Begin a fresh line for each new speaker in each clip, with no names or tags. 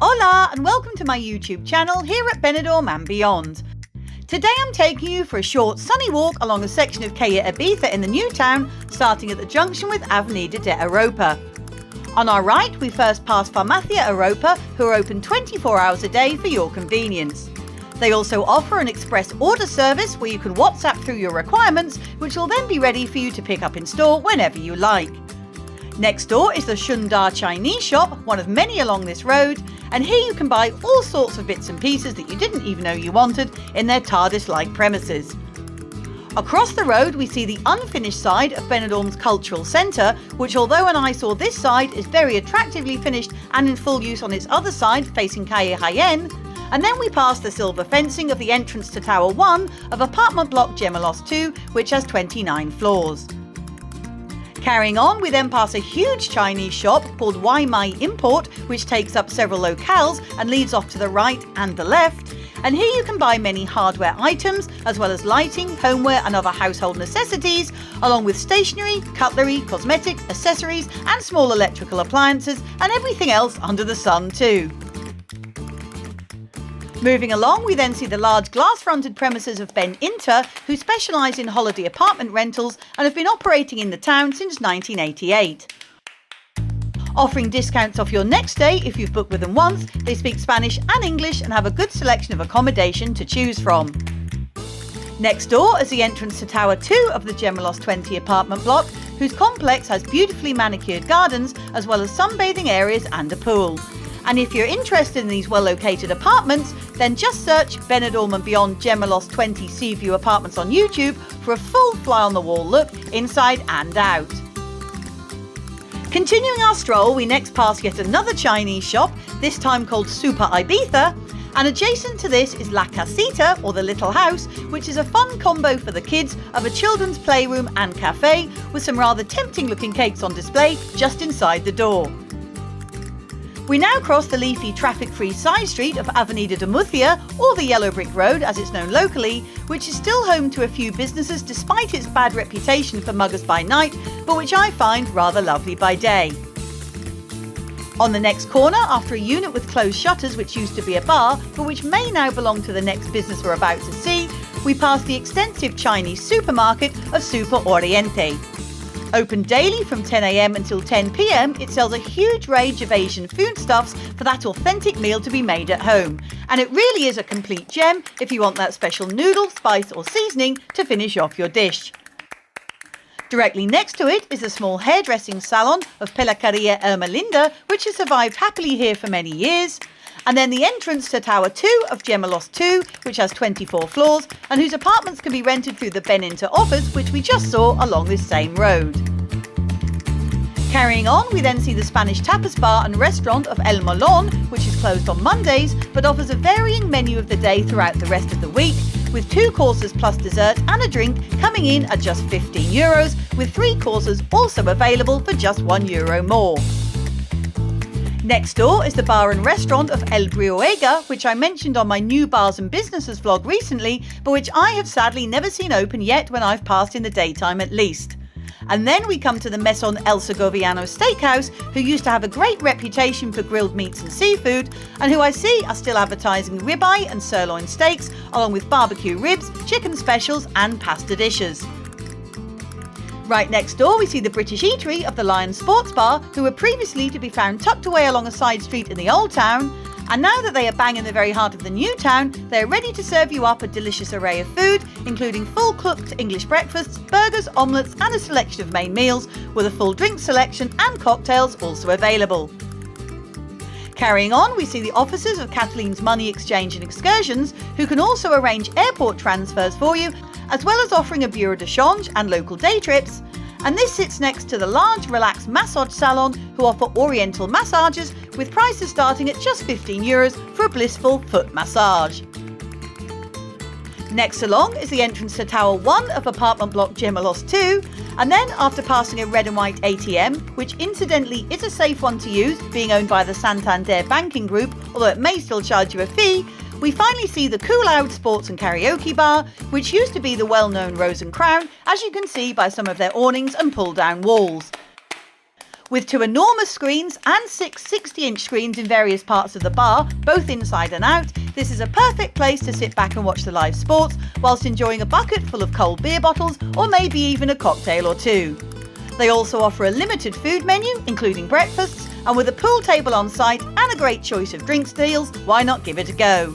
Hola and welcome to my YouTube channel here at Benidorm and beyond. Today I'm taking you for a short sunny walk along a section of Calle Ibiza in the new town, starting at the junction with Avenida de Europa. On our right we first pass Farmacia Europa, who are open 24 hours a day for your convenience. They also offer an express order service where you can WhatsApp through your requirements, which will then be ready for you to pick up in store whenever you like. Next door is the Shunda Chinese shop, one of many along this road, and here you can buy all sorts of bits and pieces that you didn't even know you wanted in their TARDIS-like premises. Across the road we see the unfinished side of Benidorm's cultural centre, which although an eyesore this side is very attractively finished and in full use on its other side facing Calle Ibiza. And then we pass the silver fencing of the entrance to Tower 1 of apartment block Gemelos 2, which has 29 floors. Carrying on, we then pass a huge Chinese shop called Wai Mai Import, which takes up several locales and leads off to the right and the left. And here you can buy many hardware items, as well as lighting, homeware and other household necessities, along with stationery, cutlery, cosmetics, accessories and small electrical appliances and everything else under the sun too. Moving along, we then see the large glass-fronted premises of Ben Inter, who specialise in holiday apartment rentals and have been operating in the town since 1988. Offering discounts off your next stay if you've booked with them once, they speak Spanish and English and have a good selection of accommodation to choose from. Next door is the entrance to Tower 2 of the Gemelos 20 apartment block, whose complex has beautifully manicured gardens as well as sunbathing areas and a pool. And if you're interested in these well-located apartments, then just search Benidorm and Beyond Gemelos 20 Sea View Apartments on YouTube for a full fly-on-the-wall look inside and out. Continuing our stroll, we next pass yet another Chinese shop, this time called Super Ibiza, and adjacent to this is La Casita, or the Little House, which is a fun combo for the kids of a children's playroom and cafe with some rather tempting-looking cakes on display just inside the door. We now cross the leafy traffic-free side street of Avenida de Murcia, or the Yellow Brick Road as it's known locally, which is still home to a few businesses despite its bad reputation for muggers by night, but which I find rather lovely by day. On the next corner, after a unit with closed shutters which used to be a bar, but which may now belong to the next business we're about to see, we pass the extensive Chinese supermarket of Super Oriente. Open daily from 10 AM until 10 PM, it sells a huge range of Asian foodstuffs for that authentic meal to be made at home. And it really is a complete gem if you want that special noodle, spice or seasoning to finish off your dish. Directly next to it is a small hairdressing salon of Peluqueria Ermelinda, which has survived happily here for many years. And then the entrance to Tower 2 of Gemelos 2, which has 24 floors and whose apartments can be rented through the Ben Inter office, which we just saw along this same road. Carrying on, we then see the Spanish tapas bar and restaurant of El Molon, which is closed on Mondays but offers a varying menu of the day throughout the rest of the week, with 2 courses plus dessert and a drink coming in at just €15, with 3 courses also available for just €1 more. Next door is the bar and restaurant of El Brihuega, which I mentioned on my new bars and businesses vlog recently, but which I have sadly never seen open yet when I've passed in the daytime at least. And then we come to the Maison El Segoviano Steakhouse, who used to have a great reputation for grilled meats and seafood, and who I see are still advertising ribeye and sirloin steaks, along with barbecue ribs, chicken specials and pasta dishes. Right next door we see the British eatery of the Lion Sports Bar, who were previously to be found tucked away along a side street in the old town, and now that they are bang in the very heart of the new town, they are ready to serve you up a delicious array of food, including full cooked English breakfasts, burgers, omelettes and a selection of main meals, with a full drink selection and cocktails also available. Carrying on, we see the offices of Kathleen's Money Exchange and Excursions, who can also arrange airport transfers for you, as well as offering a bureau de change and local day trips. And this sits next to the large relaxed massage salon, who offer oriental massages with prices starting at just €15 for a blissful foot massage. Next along is the entrance to Tower 1 of apartment block Gemelos 2, and then after passing a red and white ATM, which incidentally is a safe one to use, being owned by the Santander banking group, although it may still charge you a fee, we finally see the Coolaude Sports and Karaoke Bar, which used to be the well-known Rose and Crown, as you can see by some of their awnings and pull-down walls. With 2 enormous screens and 6 60-inch screens in various parts of the bar, both inside and out, this is a perfect place to sit back and watch the live sports whilst enjoying a bucket full of cold beer bottles or maybe even a cocktail or two. They also offer a limited food menu, including breakfasts, and with a pool table on site and a great choice of drinks deals, why not give it a go?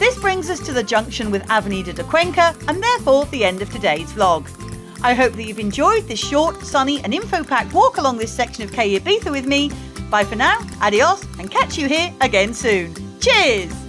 This brings us to the junction with Avenida de Cuenca and therefore the end of today's vlog. I hope that you've enjoyed this short, sunny and info-packed walk along this section of Calle Ibiza with me. Bye for now, adios, and catch you here again soon. Cheers!